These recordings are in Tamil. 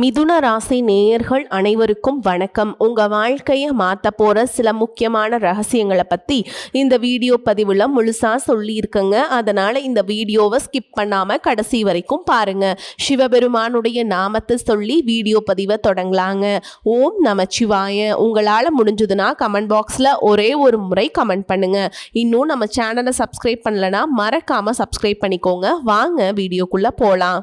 மிதுன ராசி நேயர்கள் அனைவருக்கும் வணக்கம். உங்கள் வாழ்க்கையை மாற்ற போகிற சில முக்கியமான ரகசியங்களை பற்றி இந்த வீடியோ பதிவில் முழுசாக சொல்லியிருக்கங்க. அதனால் இந்த வீடியோவை ஸ்கிப் பண்ணாமல் கடைசி வரைக்கும் பாருங்கள். சிவபெருமானுடைய நாமத்தை சொல்லி வீடியோ பதிவை தொடங்கலாங்க. ஓம் நமச்சிவாய. உங்களால் முடிஞ்சதுன்னா கமெண்ட் பாக்ஸில் ஒரே ஒரு முறை கமெண்ட் பண்ணுங்கள். இன்னும் நம்ம சேனலை சப்ஸ்கிரைப் பண்ணலைன்னா மறக்காமல் சப்ஸ்கிரைப் பண்ணிக்கோங்க. வாங்க வீடியோக்குள்ளே போகலாம்.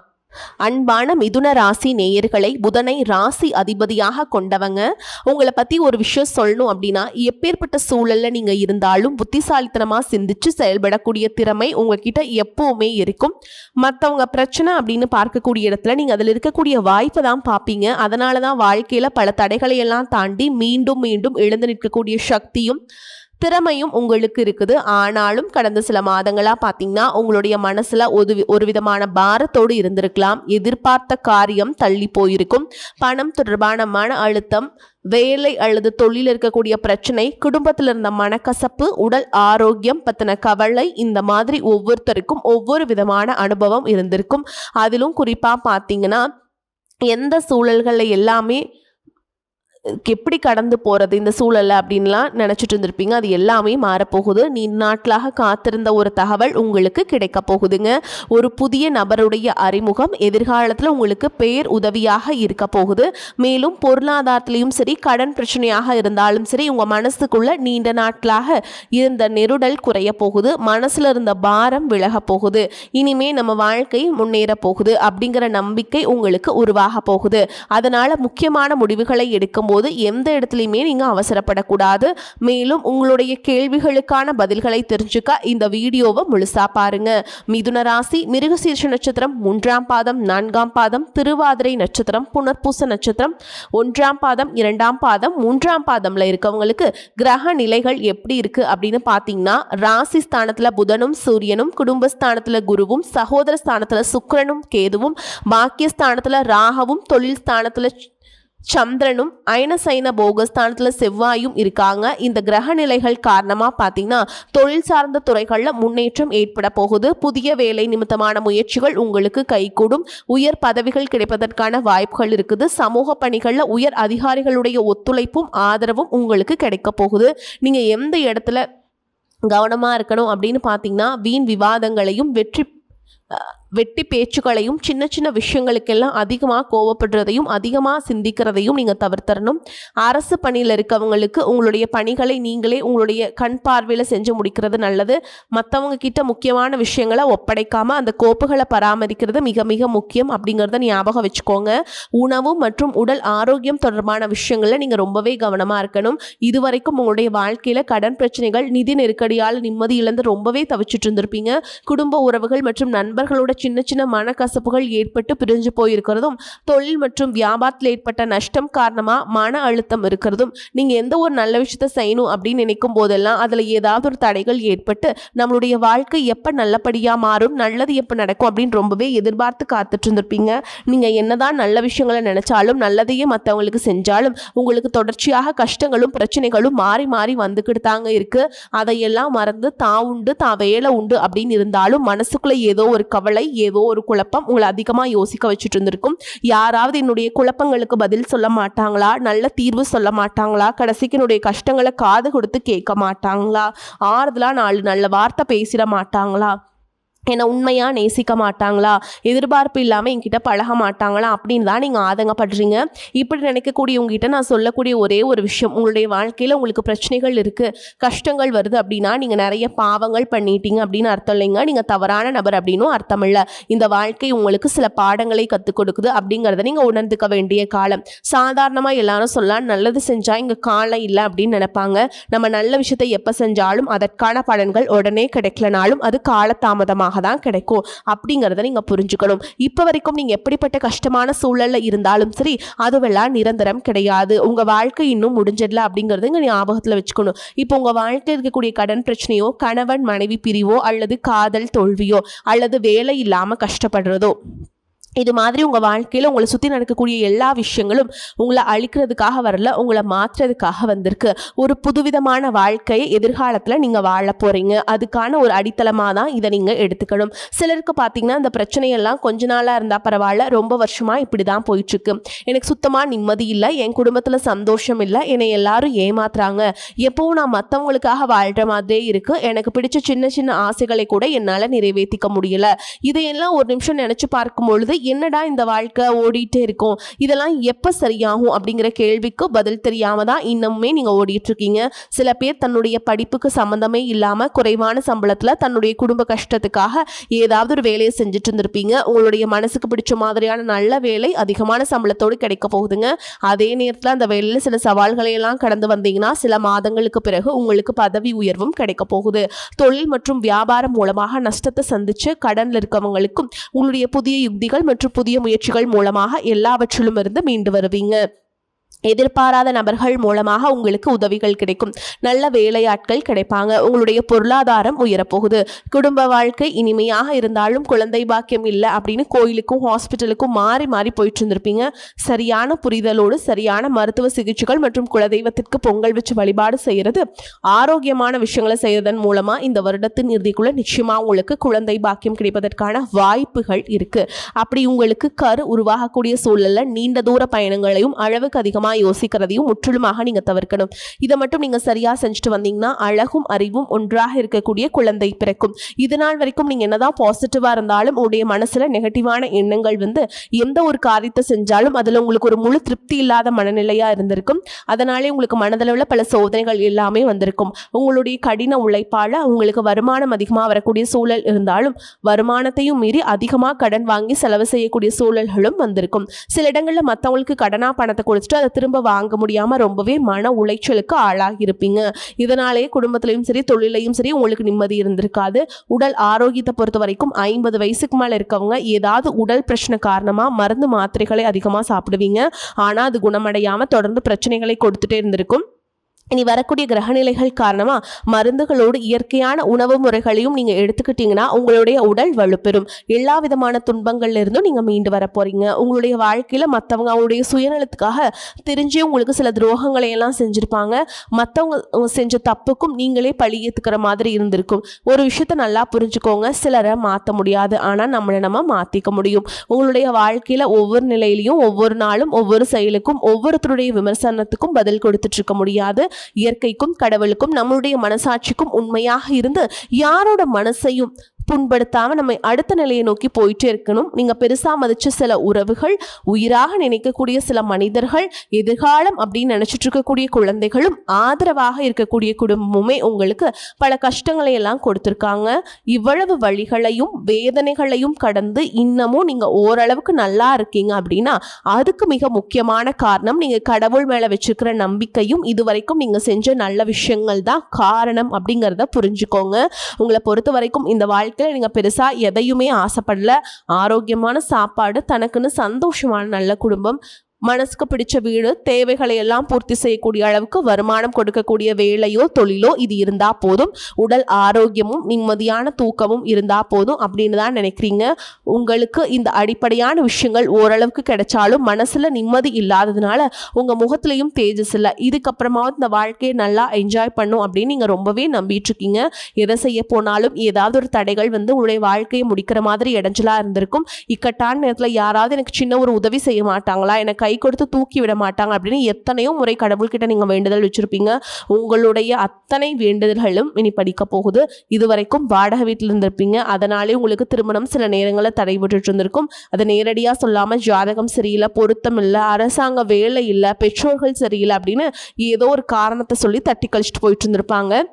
அன்பான மிதுன ராசி நேயர்களை, புதனை ராசி அதிபதியாக கொண்டவங்க. உங்களை பற்றி ஒரு விஷயம் சொல்லணும் அப்படின்னா, எப்பேற்பட்ட சூழலில் நீங்கள் இருந்தாலும் புத்திசாலித்தனமாக சிந்திச்சு செயல்படக்கூடிய திறமை உங்ககிட்ட எப்பவுமே இருக்கும். மற்றவங்க பிரச்சனை அப்படின்னு பார்க்கக்கூடிய இடத்துல நீங்கள் அதில் இருக்கக்கூடிய வாய்ப்பை தான் பார்ப்பீங்க. அதனால தான் வாழ்க்கையில் பல தடைகளை எல்லாம் தாண்டி மீண்டும் மீண்டும் எழுந்து நிற்கக்கூடிய சக்தியும் திறமையும் உங்களுக்கு இருக்குது. ஆனாலும் கடந்த சில மாதங்களாக பார்த்தீங்கன்னா உங்களுடைய மனசில் ஒரு விதமான பாரத்தோடு இருந்திருக்கலாம். எதிர்பார்த்த காரியம் தள்ளி போயிருக்கும். பணம் தொடர்பான மன அழுத்தம், வேலை அல்லது தொழில் இருக்கக்கூடிய பிரச்சனை, குடும்பத்தில் இருந்த மனக்கசப்பு, உடல் ஆரோக்கியம் பற்றின கவலை, இந்த மாதிரி ஒவ்வொருத்தருக்கும் ஒவ்வொரு விதமான அனுபவம் இருந்திருக்கும். அதிலும் குறிப்பாக பார்த்தீங்கன்னா எந்த சூழல்களில் எல்லாமே எப்படி கடந்து போகிறது இந்த சூழலை அப்படின்லாம் நினச்சிட்டு இருந்திருப்பீங்க. அது எல்லாமே மாறப்போகுது. நாட்களாக காத்திருந்த ஒரு தகவல் உங்களுக்கு கிடைக்க போகுதுங்க. ஒரு புதிய நபருடைய அறிமுகம் எதிர்காலத்தில் உங்களுக்கு பேர் உதவியாக இருக்க போகுது. மேலும் பொருளாதாரத்திலையும் சரி, கடன் பிரச்சனையாக இருந்தாலும் சரி, உங்கள் மனசுக்குள்ள நீண்ட நாட்களாக இருந்த நெருடல் குறைய போகுது. மனசில் இருந்த பாரம் விலக போகுது. இனிமே நம்ம வாழ்க்கை முன்னேற போகுது அப்படிங்கிற நம்பிக்கை உங்களுக்கு உருவாக போகுது. அதனால் முக்கியமான முடிவுகளை எடுக்கும் போது எந்த இடத்துலையுமே நீங்க அவசரப்படக்கூடாது. மேலும் உங்களுடைய கேள்விகளுக்கான பதில்களை தெரிஞ்சுக்க இந்த வீடியோவை முழுசா பாருங்க. மிதுன ராசி மிருகசீர்ஷ நட்சத்திரம் 3ஆம் பாதம் 4ஆம் பாதம், திருவாதிரை நட்சத்திரம், புனர்பூச நட்சத்திரம் 1ஆம் பாதம் 2ஆம் பாதம் 3ஆம் பாதம்ல இருக்கவங்களுக்கு கிரக நிலைகள் எப்படி இருக்கு அப்படின்னு பார்த்தீங்கன்னா, ராசி ஸ்தானத்துல புதனும் சூரியனும், குடும்பஸ்தானத்துல குருவும், சகோதர ஸ்தானத்துல சுக்கிரனும் கேதுவும், பாக்கியஸ்தானத்துல ராகவும், தொழில் ஸ்தானத்துல சந்திரனும், அயனசைன போகஸ்தானத்தில் செவ்வாயும் இருக்காங்க. இந்த கிரக நிலைகள் காரணமாக பார்த்தீங்கன்னா தொழில் சார்ந்த துறைகளில் முன்னேற்றம் ஏற்பட போகுது. புதிய வேலை நிமித்தமான முயற்சிகள் உங்களுக்கு கைகூடும். உயர் பதவிகள் கிடைப்பதற்கான வாய்ப்புகள் இருக்குது. சமூக பணிகளில் உயர் அதிகாரிகளுடைய ஒத்துழைப்பும் ஆதரவும் உங்களுக்கு கிடைக்க போகுது. நீங்கள் எந்த இடத்துல கவனமாக இருக்கணும் அப்படின்னு பார்த்தீங்கன்னா, வீண் விவாதங்களையும் வெட்டி பேச்சுக்களையும், சின்ன சின்ன விஷயங்களுக்கெல்லாம் அதிகமாக கோவப்படுறதையும் அதிகமாக சிந்திக்கிறதையும் நீங்கள் தவிர்த்தரணும். அரசு பணியில் இருக்கவங்களுக்கு உங்களுடைய பணிகளை நீங்களே உங்களுடைய கண் பார்வையில் செஞ்சு முடிக்கிறது நல்லது. மற்றவங்க கிட்ட முக்கியமான விஷயங்களை ஒப்படைக்காமல் அந்த கோப்புகளை பராமரிக்கிறது மிக மிக முக்கியம் அப்படிங்கிறத ஞாபகம் வச்சுக்கோங்க. உணவு மற்றும் உடல் ஆரோக்கியம் தொடர்பான விஷயங்களில் நீங்கள் ரொம்பவே கவனமாக இருக்கணும். இதுவரைக்கும் உங்களுடைய வாழ்க்கையில் கடன் பிரச்சனைகள், நிதி நெருக்கடியால் நிம்மதி இழந்து ரொம்பவே தவிச்சிட்டு இருந்திருப்பீங்க. குடும்ப உறவுகள் மற்றும் நண்பர்களோட சின்ன சின்ன மனக்கசப்புகள் ஏற்பட்டு பிரிஞ்சு போயிருக்கிறதும், தொழில் மற்றும் வியாபாரத்தில் ஏற்பட்ட நஷ்டம் காரணமா மன அழுத்தம் இருக்கிறதும், நீங்க எந்த ஒரு நல்ல விஷயத்தை செய்யணும் அப்படின்னு நினைக்கும் போதெல்லாம் அதுல ஏதாவது ஒரு தடைகள் ஏற்பட்டு நம்மளுடைய வாழ்க்கை எப்ப நல்லபடியா மாறும், நல்லது எப்ப நடக்கும் அப்படின்னு ரொம்பவே எதிர்பார்த்து காத்துட்டு இருந்திருப்பீங்க. நீங்க என்னதான் நல்ல விஷயங்களை நினைச்சாலும், நல்லதையே மற்றவங்களுக்கு செஞ்சாலும் உங்களுக்கு தொடர்ச்சியாக கஷ்டங்களும் பிரச்சனைகளும் மாறி மாறி வந்துக்கிட்டு தாங்க இருக்கு. அதையெல்லாம் மறந்து தான் உண்டு தான் வேலை உண்டு அப்படின்னு இருந்தாலும் மனசுக்குள்ள ஏதோ ஒரு கவலை, ஏதோ ஒரு குழப்பம் உங்களை அதிகமாக யோசிக்க வச்சுட்டு இருந்திருக்கும். யாராவது என்னுடைய குழப்பங்களுக்கு பதில் சொல்ல மாட்டாங்களா, நல்ல தீர்வு சொல்ல மாட்டாங்களா, கடைசிக்கு என்னுடைய கஷ்டங்களை காது கொடுத்து கேட்க மாட்டாங்களா, ஆறுதலா 4 நல்ல வார்த்தை பேசிட மாட்டாங்களா, என்னை உண்மையாக நேசிக்க மாட்டாங்களா, எதிர்பார்ப்பு இல்லாமல் என்கிட்ட பழக மாட்டாங்களா அப்படின்னு தான் நீங்கள் ஆதங்கப்படுறீங்க. இப்படி நினைக்கக்கூடிய உங்ககிட்ட நான் சொல்லக்கூடிய ஒரே ஒரு விஷயம், உங்களுடைய வாழ்க்கையில் உங்களுக்கு பிரச்சனைகள் இருக்குது, கஷ்டங்கள் வருது அப்படின்னா நீங்கள் நிறைய பாவங்கள் பண்ணிட்டீங்க அப்படின்னு அர்த்தம் இல்லைங்க. நீங்கள் தவறான நபர் அப்படின்னும் அர்த்தம் இல்லை. இந்த வாழ்க்கை உங்களுக்கு சில பாடங்களை கற்றுக் கொடுக்குது அப்படிங்கிறத நீங்கள் உணர்ந்துக்க வேண்டிய காலம். சாதாரணமாக எல்லாரும் சொல்லலாம், நல்லது செஞ்சால் இங்கே காலம் இல்லை அப்படின்னு நினைப்பாங்க. நம்ம நல்ல விஷயத்தை எப்போ செஞ்சாலும் அதற்கான பலன்கள் உடனே கிடைக்கலனாலும் அது காலதாமதமாக தான் கிடைக்கும் அப்படிங்கிறத நீங்க புரிஞ்சுக்கணும். இப்ப வரைக்கும் நீங்க எப்படிப்பட்ட கஷ்டமான சூழல்ல இருந்தாலும் சரி, அதுவெல்லாம் நிரந்தரம் கிடையாது. உங்க வாழ்க்கை இன்னும் முடிஞ்சிடல அப்படிங்கறத இங்க ஞாபகத்துல வச்சுக்கணும். இப்போ உங்க வாழ்க்கையில் இருக்கக்கூடிய கடன் பிரச்சனையோ, கணவன் மனைவி பிரிவோ, அல்லது காதல் தோல்வியோ, அல்லது வேலை இல்லாம கஷ்டப்படுறதோ, இது மாதிரி உங்கள் வாழ்க்கையில் உங்களை சுற்றி நடக்கக்கூடிய எல்லா விஷயங்களும் உங்களை அழிக்கிறதுக்காக வரல, உங்களை மாற்றுறதுக்காக வந்திருக்கு. ஒரு புதுவிதமான வாழ்க்கையை எதிர்காலத்தில் நீங்கள் வாழ போகிறீங்க. அதுக்கான ஒரு அடித்தளமாக தான் இதை நீங்கள் எடுத்துக்கணும். சிலருக்கு பார்த்தீங்கன்னா இந்த பிரச்சனையெல்லாம் கொஞ்ச நாளாக இருந்தால் பரவாயில்ல, ரொம்ப வருஷமாக இப்படி தான் போயிட்டுருக்கு, எனக்கு சுத்தமாக நிம்மதி இல்லை, என் குடும்பத்தில் சந்தோஷம் இல்லை, என்னை எல்லாரும் ஏமாத்துறாங்க, எப்போவும் நான் மற்றவங்களுக்காக வாழ்கிற மாதிரியே இருக்குது, எனக்கு பிடிச்ச சின்ன சின்ன ஆசைகளை கூட என்னால் நிறைவேற்றிக்க முடியல, இதையெல்லாம் ஒரு நிமிஷம் நினச்சி பார்க்கும் பொழுது என்னடா இந்த வாழ்க்கை ஓடிட்டே இருக்கும், இதெல்லாம் எப்போ சரியாகும் அப்படிங்கிற கேள்விக்கு பதில் தெரியாம தான் இன்னுமே நீங்கள் ஓடிட்டு இருக்கீங்க. சில பேர் தன்னுடைய படிப்புக்கு சம்மந்தமே இல்லாமல் குறைவான சம்பளத்தில் தன்னுடைய குடும்ப கஷ்டத்துக்காக ஏதாவது ஒரு வேலையை செஞ்சுட்டு இருந்திருப்பீங்க. உங்களுடைய மனசுக்கு பிடிச்ச மாதிரியான நல்ல வேலை அதிகமான சம்பளத்தோடு கிடைக்க போகுதுங்க. அதே நேரத்தில் அந்த வேலையில் சில சவால்களை எல்லாம் கடந்து வந்தீங்கன்னா சில மாதங்களுக்கு பிறகு உங்களுக்கு பதவி உயர்வும் கிடைக்க போகுது. தொழில் மற்றும் வியாபாரம் மூலமாக நஷ்டத்தை சந்திச்சு கடனில் இருக்கவங்களுக்கும் உங்களுடைய புதிய யுக்திகள் மற்றும் புதிய முயற்சிகள் மூலமாக எல்லாவற்றிலும் இருந்து மீண்டு வருவீங்க. எதிர்பாராத நபர்கள் மூலமாக உங்களுக்கு உதவிகள் கிடைக்கும். நல்ல வேலையாட்கள் கிடைப்பாங்க. உங்களுடைய பொருளாதாரம் உயரப்போகுது. குடும்ப வாழ்க்கை இனிமையாக இருந்தாலும் குழந்தை பாக்கியம் இல்லை அப்படின்னு கோயிலுக்கும் ஹாஸ்பிட்டலுக்கும் மாறி மாறி போயிட்டு இருந்திருப்பீங்க. சரியான புரிதலோடு சரியான மருத்துவ சிகிச்சைகள் மற்றும் குலதெய்வத்திற்கு பொங்கல் வச்சு வழிபாடு செய்கிறது, ஆரோக்கியமான விஷயங்களை செய்வதன் மூலமா இந்த வருடத்தின் இறுதிக்குள்ள நிச்சயமா உங்களுக்கு குழந்தை பாக்கியம் கிடைப்பதற்கான வாய்ப்புகள் இருக்கு. அப்படி உங்களுக்கு கரு உருவாகக்கூடிய சூழல்ல நீண்ட தூர பயணங்களையும் அளவுக்கு அதிகமாக யோசிக்கிறதையும் முற்றிலுமாக நீங்க தவிர்க்கணும். இதை மட்டும் நீங்க சரியா செஞ்சுட்டு வந்தீங்கன்னா அழகும் அறிவும் ஒன்றாக இருக்கக்கூடிய குழந்தை பிறக்கும். இது நாள் வரைக்கும் நீங்க என்னதான் பாசிட்டிவா இருந்தாலும் உங்களுடைய மனசுல நெகட்டிவான எண்ணங்கள் வந்து எந்த ஒரு காரியத்தை செஞ்சாலும் அதுல உங்களுக்கு ஒரு முழு திருப்தி இல்லாத மனநிலையா இருந்திருக்கும். அதனாலே உங்களுக்கு மனதளவில் பல சோதனைகள் எல்லாமே வந்திருக்கும். உங்களுடைய கடின உழைப்பால உங்களுக்கு வருமானம் அதிகமாக வரக்கூடிய சூழல் இருந்தாலும் வருமானத்தையும் மீறி அதிகமாக கடன் வாங்கி செலவு செய்யக்கூடிய சூழல்களும் வந்திருக்கும். சில இடங்கள்ல மற்றவங்களுக்கு கடனா பணத்தை கொடுத்துட்டு அதை திரும்ப வாங்க முடியாம ரொம்பவே மன உளைச்சலுக்கு ஆளாகி இருப்பீங்க. இதனாலேயே குடும்பத்திலையும் சரி தொழிலையும் சரி உங்களுக்கு நிம்மதி இருந்திருக்காது. உடல் ஆரோக்கியத்தை பொறுத்த வரைக்கும் 50 வயசுக்கு மேல இருக்கவங்க ஏதாவது உடல் பிரச்சனை காரணமா மருந்து மாத்திரைகளை அதிகமாக சாப்பிடுவீங்க. ஆனா அது குணமடையாம தொடர்ந்து பிரச்சனைகளை கொடுத்துட்டே இருந்திருக்கும். இனி வரக்கூடிய கிரகநிலைகள் காரணமா மருந்துகளோடு இயற்கையான உணவு முறைகளையும் நீங்க எடுத்துக்கிட்டீங்கன்னா உங்களுடைய உடல் வலுப்பெறும். எல்லா விதமான துன்பங்கள்ல இருந்தும் நீங்க மீண்டு வர போறீங்க. உங்களுடைய வாழ்க்கையில மற்றவங்க அவங்களுடைய சுயநலத்துக்காக தெரிஞ்சே உங்களுக்கு சில துரோகங்களை எல்லாம் செஞ்சிருப்பாங்க. மற்றவங்க செஞ்ச தப்புக்கும் நீங்களே பழி ஏத்துக்கிற மாதிரி இருந்திருக்கும். ஒரு விஷயத்த நல்லா புரிஞ்சுக்கோங்க, சிலரை மாற்ற முடியாது, ஆனா நம்மளை நம்ம மாத்திக்க முடியும். உங்களுடைய வாழ்க்கையில ஒவ்வொரு நிலையிலையும் ஒவ்வொரு நாளும் ஒவ்வொரு செயலுக்கும் ஒவ்வொருத்தருடைய விமர்சனத்துக்கும் பதில் கொடுத்துட்டு இருக்க முடியாது. இயற்கைக்கும் கடவுளுக்கும் நம்மளுடைய மனசாட்சிக்கும் உண்மையாக இருந்து யாரோட மனசையும் புண்படுத்தாம நம்ம அடுத்த நிலையை நோக்கி போயிட்டே இருக்கணும். நீங்க பெருசா மதிச்ச சில உறவுகள், உயிராக நினைக்கக்கூடிய சில மனிதர்கள், எதிர்காலம் அப்படின்னு நினைச்சிட்டு இருக்கக்கூடிய குழந்தைகளும் ஆதரவாக இருக்கக்கூடிய குடும்பமுமே உங்களுக்கு பல கஷ்டங்களை எல்லாம் கொடுத்துருக்காங்க. இவ்வளவு வழிகளையும் வேதனைகளையும் கடந்து இன்னமும் நீங்க ஓரளவுக்கு நல்லா இருக்கீங்க அப்படின்னா அதுக்கு மிக முக்கியமான காரணம் நீங்க கடவுள் மேல வச்சிருக்கிற நம்பிக்கையும் இதுவரைக்கும் நீங்க செஞ்ச நல்ல விஷயங்கள் தான் காரணம் அப்படிங்கிறத புரிஞ்சுக்கோங்க. உங்களை பொறுத்த வரைக்கும் இந்த வாழ்க்கை நீங்க பெருசா எதையுமே ஆசைப்படல. ஆரோக்கியமான சாப்பாடு, தனக்குன்னு சந்தோஷமான நல்ல குடும்பம், மனசுக்கு பிடிச்ச வீடு, தேவைகளை எல்லாம் பூர்த்தி செய்யக்கூடிய அளவுக்கு வருமானம் கொடுக்கக்கூடிய வேலையோ தொழிலோ இது இருந்தா போதும். உடல் ஆரோக்கியமும் நிம்மதியான தூக்கமும் இருந்தா போதும் அப்படின்னு தான் நினைக்கிறீங்க. உங்களுக்கு இந்த அடிப்படையான விஷயங்கள் ஓரளவுக்கு கிடைச்சாலும் மனசுல நிம்மதி இல்லாததுனால உங்க முகத்திலையும் தேஜஸ் இல்லை. இதுக்கப்புறமா இந்த வாழ்க்கையை நல்லா என்ஜாய் பண்ணும் அப்படின்னு நீங்க ரொம்பவே நம்பிட்டு இருக்கீங்க. எதை செய்ய போனாலும் ஏதாவது ஒரு தடைகள் வந்து உங்களுடைய வாழ்க்கையை முடிக்கிற மாதிரி இடைஞ்சலா இருந்திருக்கும். இக்கட்டான நேரத்தில் யாராவது எனக்கு சின்ன ஒரு உதவி செய்ய மாட்டாங்களா, எனக்கு கை கொடுத்து தூக்கி விட மாட்டாங்க அப்படின்னு எத்தனையோ முறை கடவுள்கிட்ட நீங்க வேண்டுதல் வச்சிருப்பீங்க. உங்களுடைய அத்தனை வேண்டுதல்களும் இனி படிக்க போகுது. இதுவரைக்கும் வாடகை வீட்டில் இருந்திருப்பீங்க. அதனாலே உங்களுக்கு திருமணம் சில நேரங்களில் தடைபட்டு இருந்திருக்கும். அதை நேரடியாக சொல்லாம ஜாதகம் சரியில்லை, பொருத்தம் இல்லை, அரசாங்க வேலை இல்லை, பெற்றோர்கள் சரியில்லை அப்படின்னு ஏதோ ஒரு காரணத்தை சொல்லி தட்டி கழிச்சிட்டு போயிட்டு இருந்திருப்பாங்க.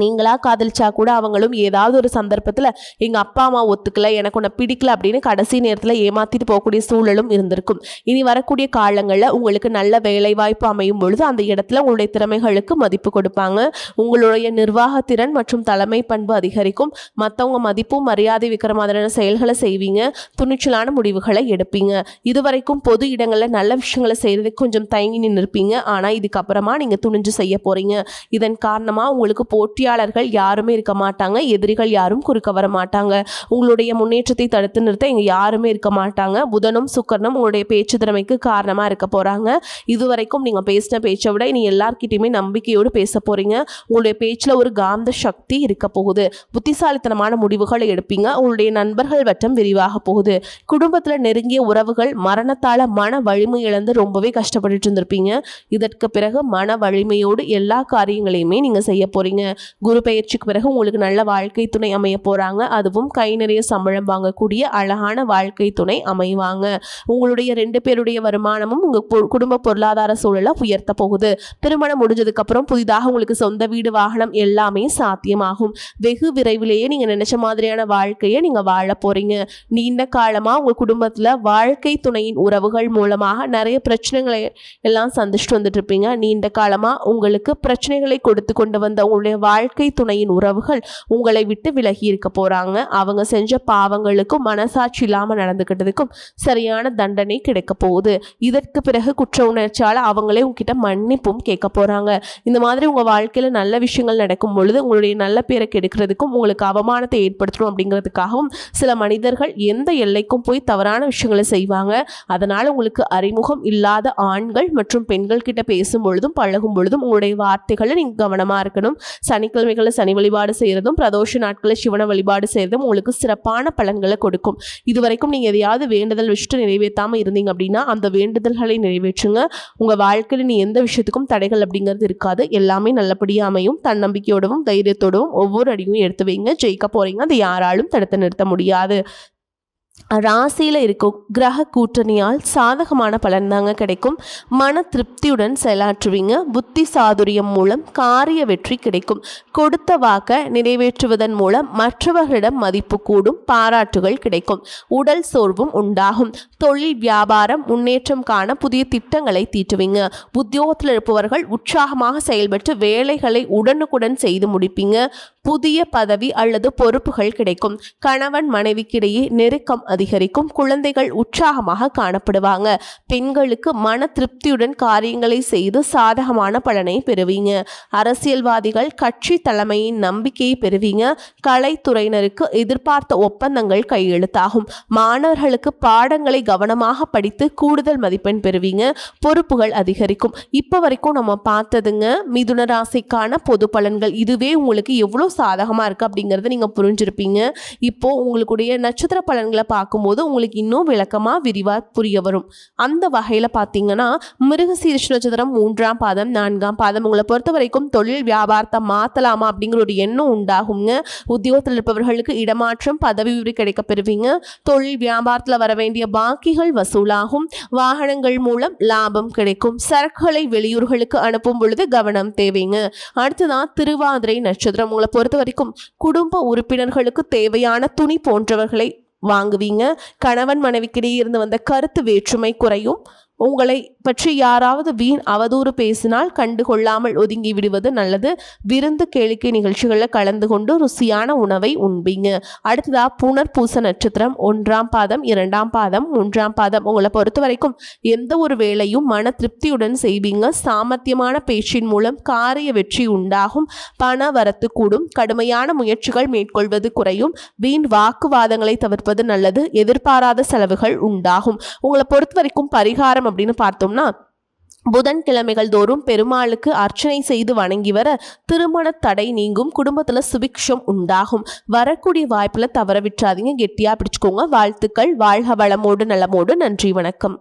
நீங்களா காதலிச்சா கூட அவங்களும் ஏதாவது ஒரு சந்தர்ப்பத்தில் எங்கள் அப்பா அம்மா ஒத்துக்கல, எனக்கு உன்னை பிடிக்கல அப்படின்னு கடைசி நேரத்தில் ஏமாற்றிட்டு போகக்கூடிய சூழலும் இருந்திருக்கும். இனி வரக்கூடிய காலங்களில் உங்களுக்கு நல்ல வேலை வாய்ப்பு அமையும் பொழுது அந்த இடத்துல உங்களுடைய திறமைகளுக்கு மதிப்பு கொடுப்பாங்க. உங்களுடைய நிர்வாகத்திறன் மற்றும் தலைமை பண்பு அதிகரிக்கும். மற்றவங்க மதிப்பும் மரியாதை வைக்கிற மாதிரியான செயல்களை செய்வீங்க. துணிச்சலான முடிவுகளை எடுப்பீங்க. இதுவரைக்கும் பொது இடங்களில் நல்ல விஷயங்களை செய்கிறதுக்கு கொஞ்சம் தயங்கி நின்றுருப்பீங்க. ஆனால் இதுக்கப்புறமா நீங்கள் துணிஞ்சு செய்ய போகிறீங்க. இதன் காரணமாக உங்களுக்கு போட்டி வெற்றியாளர்கள் யாருமே இருக்க மாட்டாங்க, எதிரிகள் யாரும் குறுக்க வர மாட்டாங்க. உங்களுடைய முன்னேற்றத்தை தடுத்து நிறுத்த இங்க யாருமே இருக்க மாட்டாங்க. புதனும் சுக்கிரனும் உங்களுடைய பேச்சு திறமைக்கு காரணமா இருக்க போறாங்க. இதுவரைக்கும் நீங்க பேசின பேச்சை விட இனி எல்லார்கிட்டயுமே நம்பிக்கையோடு பேச போறீங்க. உங்களுடைய பேச்சுல ஒரு காந்த சக்தி இருக்க போகுது. புத்திசாலித்தனமான முடிவுகளை எடுப்பீங்க. உங்களுடைய நண்பர்கள் வட்டம் விரிவாக போகுது. குடும்பத்துல நெருங்கிய உறவுகள் மரணத்தால மன வலிமை இழந்து ரொம்பவே கஷ்டப்பட்டுட்டு இருந்திருப்பீங்க. இதற்கு பிறகு மன வலிமையோடு எல்லா காரியங்களையுமே நீங்க செய்ய போறீங்க. குரு பெயர்ச்சிக்கு பிறகு உங்களுக்கு நல்ல வாழ்க்கை துணை அமைய போறாங்க. அதுவும் கை நிறைய சம்பளம் வாங்கக்கூடிய அழகான வாழ்க்கை துணை அமைவாங்க. உங்களுடைய 2 பேருடைய வருமானமும் உங்க குடும்ப பொருளாதார சூழலை உயர்த்த போகுது. திருமணம் முடிஞ்சதுக்கு அப்புறம் புதிதாக உங்களுக்கு சொந்த வீடு, வாகனம் எல்லாமே சாத்தியமாகும். வெகு விரைவிலேயே நீங்க நினைச்ச மாதிரியான வாழ்க்கையை நீங்க வாழ போறீங்க. நீண்ட காலமா உங்க குடும்பத்துல வாழ்க்கை துணையின் உறவுகள் மூலமாக நிறைய பிரச்சனைகளை எல்லாம் சந்திச்சுட்டு வந்துட்டு இருப்பீங்க. நீண்ட காலமா உங்களுக்கு பிரச்சனைகளை கொடுத்து கொண்டு வந்த உங்களுடைய வாழ்க்கை துணையின் உறவுகள் உங்களை விட்டு விலகி இருக்க போறாங்க. அவங்க செஞ்ச பாவங்களுக்கும் மனசாட்சி இல்லாம நடந்துக்கிட்டதுக்கும் சரியான தண்டனை கிடைக்க போகுது. இதற்கு பிறகு குற்ற உணர்ச்சியால அவங்களே உங்ககிட்ட மன்னிப்பும் கேட்க போறாங்க. இந்த மாதிரி உங்க வாழ்க்கையில நல்ல விஷயங்கள் நடக்கும் பொழுது உங்களுடைய நல்ல பேரை கெடுக்கிறதுக்கும் உங்களுக்கு அவமானத்தை ஏற்படுத்தணும் அப்படிங்கிறதுக்காகவும் சில மனிதர்கள் எந்த எல்லைக்கும் போய் தவறான விஷயங்களை செய்வாங்க. அதனால உங்களுக்கு அறிமுகம் இல்லாத ஆண்கள் மற்றும் பெண்கள் கிட்ட பேசும் பொழுதும் பழகும் பொழுதும் உங்களுடைய வார்த்தைகளை நீங்க கவனமா இருக்கணும். சனிக்கிழமைகளில் சனி வழிபாடு செய்யறதும் பிரதோஷ நாட்களில் சிவன வழிபாடு செய்யறதும் உங்களுக்கு சிறப்பான பலன்களை கொடுக்கும். இதுவரைக்கும் நீங்க எதையாவது வேண்டுதல் வச்சுட்டு நிறைவேற்றாம இருந்தீங்க அப்படின்னா அந்த வேண்டுதல்களை நிறைவேற்றுங்க. உங்க வாழ்க்கையில நீ எந்த விஷயத்துக்கும் தடைகள் அப்படிங்கிறது இருக்காது. எல்லாமே நல்லபடியா அமையும். தன்னம்பிக்கையோடவும் தைரியத்தோடவும் ஒவ்வொரு அடியும் எடுத்து வைங்க. ஜெயிக்க போறீங்க. அதை யாராலும் தடுத்து நிறுத்த முடியாது. ராசியில் இருக்கும் கிரக கூட்டணியால் சாதகமான பலன் தாங்க கிடைக்கும். மன திருப்தியுடன் செயலாற்றுவீங்க. புத்தி சாதுரியம் மூலம் காரிய வெற்றி கிடைக்கும். கொடுத்த வாக்கை நிறைவேற்றுவதன் மூலம் மற்றவர்களிடம் மதிப்பு கூடும். பாராட்டுகள் கிடைக்கும். உடல் சோர்வும் உண்டாகும். தொழில் வியாபாரம் முன்னேற்றம் காண புதிய திட்டங்களை தீட்டுவீங்க. உத்தியோகத்தில் இருப்பவர்கள் உற்சாகமாக செயல்பட்டு வேலைகளை உடனுக்குடன் செய்து முடிப்பீங்க. புதிய பதவி அல்லது பொறுப்புகள் கிடைக்கும். கணவன் மனைவிக்கிடையே நெருக்கம் அதிகரிக்கும். குழந்தைகள் உற்சாகமாக காணப்படுவாங்க. பெண்களுக்கு மன திருப்தியுடன் காரியங்களை செய்து சாதகமான பலனை பெறுவீங்க. அரசியல்வாதிகள் கட்சி தலைமையின் நம்பிக்கையை பெறுவீங்க. கலைத்துறையினருக்கு எதிர்பார்த்த ஒப்பந்தங்கள் கையெழுத்தாகும். மாணவர்களுக்கு பாடங்களை கவனமாக படித்து கூடுதல் மதிப்பெண் பெறுவீங்க. பொறுப்புகள் அதிகரிக்கும். இப்போ வரைக்கும் நம்ம பார்த்ததுங்க மிதுன ராசிக்கான பொது பலன்கள். இதுவே உங்களுக்கு எவ்வளோ சாதகமாக இருக்குது அப்படிங்கிறத நீங்கள் புரிஞ்சிருப்பீங்க. இப்போது உங்களுடைய நட்சத்திர பலன்களை பார்க்கும்போது உங்களுக்கு இன்னும் விளக்கமாக விரிவாக புரிய வரும். அந்த வகையில் பார்த்தீங்கன்னா மிருகசீரிஷ நட்சத்திரம் 3ஆம் பாதம் 4ஆம் பாதம் உங்களை பொறுத்த வரைக்கும் தொழில் வியாபாரத்தை மாற்றலாமா அப்படிங்கிற ஒரு எண்ணம் உண்டாகுங்க. உத்தியோகத்தில் இருப்பவர்களுக்கு இடமாற்றம், பதவி உயர்வு கிடைக்க பெறுவீங்க. தொழில் வியாபாரத்தில் வர வேண்டிய பாக்கிகள் வசூலாகும். வாகனங்கள் மூலம் லாபம் கிடைக்கும். சரக்குகளை வெளியூர்களுக்கு அனுப்பும் பொழுது கவனம் தேவைங்க. அடுத்ததான் திருவாதிரை நட்சத்திரம் உங்களை பொறுத்த வரைக்கும் குடும்ப உறுப்பினர்களுக்கு தேவையான துணி போன்றவர்களை வாங்குவீங்க. கணவன் மனைவிக்கிடையே இருந்து வந்த கருத்து வேற்றுமை குறையும். உங்களை பற்றி யாராவது வீண் அவதூறு பேசினால் கண்டுகொள்ளாமல் ஒதுங்கி விடுவது நல்லது. விருந்து கேளிக்கை நிகழ்ச்சிகளில் கலந்து கொண்டு ருசியான உணவை உண்பீங்க. அடுத்ததா புனர்பூச நட்சத்திரம் 1ஆம் பாதம் 2ஆம் பாதம் 3ஆம் பாதம் உங்களை பொறுத்த வரைக்கும் எந்த ஒரு வேலையும் மன திருப்தியுடன் செய்வீங்க. சாமர்த்தியமான பேச்சின் மூலம் காரிய வெற்றி உண்டாகும். பண வரத்து கூடும். கடுமையான முயற்சிகள் மேற்கொள்வது குறையும். வீண் வாக்குவாதங்களை தவிர்ப்பது நல்லது. எதிர்பாராத செலவுகள் உண்டாகும். உங்களை பொறுத்த வரைக்கும் பரிகாரம் அப்படின்னு பார்த்தோம்னா புதன்கிழமைகள் தோறும் பெருமாளுக்கு அர்ச்சனை செய்து வணங்கி வர திருமண தடை நீங்கும். குடும்பத்துல சுபிக்ஷம் உண்டாகும். வரக்கூடிய வாய்ப்புல தவற விட்டுறாதீங்க. கெட்டியா பிடிச்சுக்கோங்க. வாழ்த்துக்கள். வாழ்க வளமோடு நலமோடு. நன்றி, வணக்கம்.